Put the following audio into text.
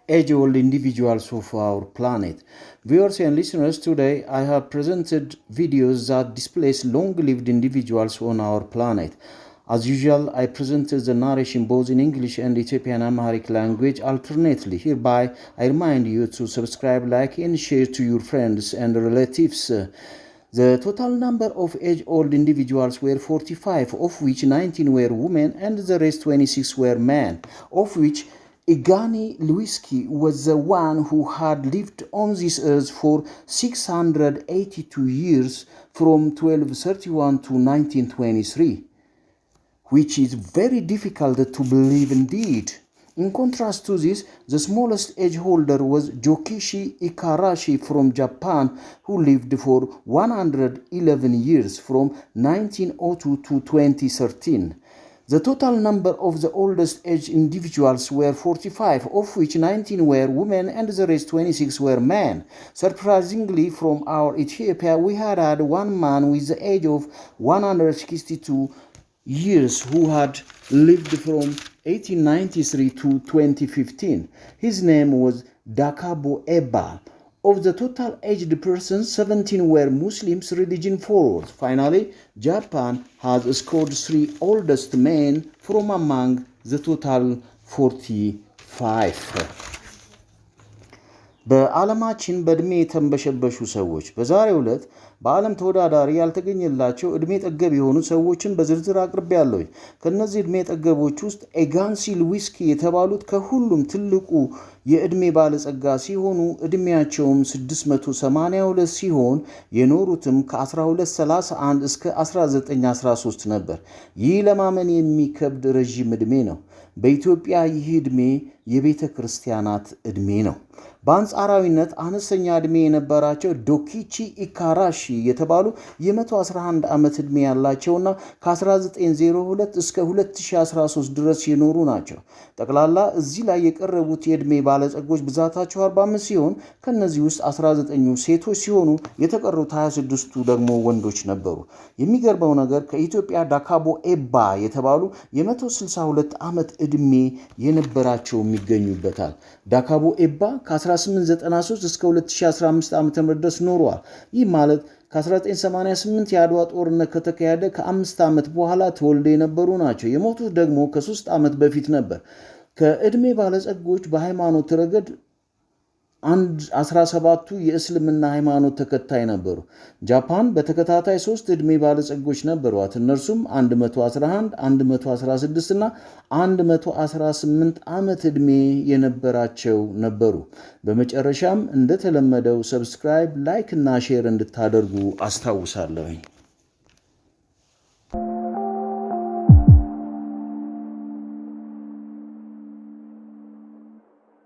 age-old individuals of our planet. Viewers and listeners, today I have presented videos that displays long-lived individuals on our planet. As usual, I presented the narration both in English and Ethiopian Amharic language alternately. Hereby, I remind you to subscribe, like, and share to your friends and relatives. The total number of age-old individuals were 45, of which 19 were women and the rest 26 were men, of which Egani Lewicki was the one who had lived on this earth for 682 years from 1231 to 1923, which is very difficult to believe indeed. In contrast to this, the smallest age holder was Jokichi Ikarashi from Japan, who lived for 111 years from 1902 to 2013. The total number of the oldest age individuals were 45, of which 19 were women and the rest 26 were men. Surprisingly, from our Ethiopia, we had one man with the age of 162 years who had lived from 1893 to 2015. His name was Dakabo Eba. Of the total aged persons, 17 were Muslims religion forward. Finally, Japan has scored 3 oldest men from among the total 45. በዓለማችን በእድሜ የተንበሸበሹ ሰዎች በዛሬው ዕለት በዓለም ተወዳዳሪ ያልተገኘላቸው እድሜ ጠገብ የሆኑ ሰዎችን በዝርዝር አቅርቤያለሁ። ከነዚህ እድሜ ጠገቦች ውስጥ ኤጋንሲ ሉዊስኪ የተባሉት ከሁሉም ትልቁ የእድሜ ባለጸጋ ሲሆኑ እድሜያቸውም 682 ሲሆን የኖሩትም ከ1231 እስከ 1913 ነበር። ይህ ለማመን የሚከብድ ረዥም እድሜ ነው። በኢትዮጵያ ይህ እድሜ የቤተ ክርስቲያናት እድሜ ነው። በአንጻራዊነት አነስተኛ እድሜ የነበራቸው ዶኪቺ ኢካራሺ የተባሉ የ111 ዓመት እድሜ ያላቸውና ከ1902 እስከ 2013 ድረስ የኖሩ ናቸው። ጠቅላላ እዚህ ላይ የቀረቡት የእድሜ ባለጸጎች ብዛታቸው 45 ሲሆን ከነዚህ ውስጥ 19ኙ ሴቶች ሲሆኑ የተቀሩት 26ቱ ደግሞ ወንዶች ነበሩ። የሚገርመው ነገር ከኢትዮጵያ ዳካቦ ኤባ የተባሉ የ162 ዓመት እድሜ የነበራቸው ይገኙበታል። ዳካቦ ኤባ ከ1893 እስከ 2015 ዓ.ም ድረስ ኖረዋል። ይህ ማለት ከ1988 የአድዋ ጦርነት ከተካሄደ ከ5 ዓመት በኋላ ተወልደው የነበሩ ናቸው። የሞቱት ደግሞ ከ3 ዓመት በፊት ነበር። ከእድሜ ባለጸጎች በሃይማኖት ረገድ 17ቱ የእስልምና ሃይማኖት ተከታይ ነበሩ። ጃፓን በተከታታይ 3 እድሜ ባለጸጎች ነበሯት። እነርሱም 111፣ 116 እና 118 ዓመት እድሜ የነበራቸው ነበሩ። በመጨረሻም እንደተለመደው ሰብስክራይብ፣ ላይክ እና ሼር እንድታደርጉ አስታውሳለሁ።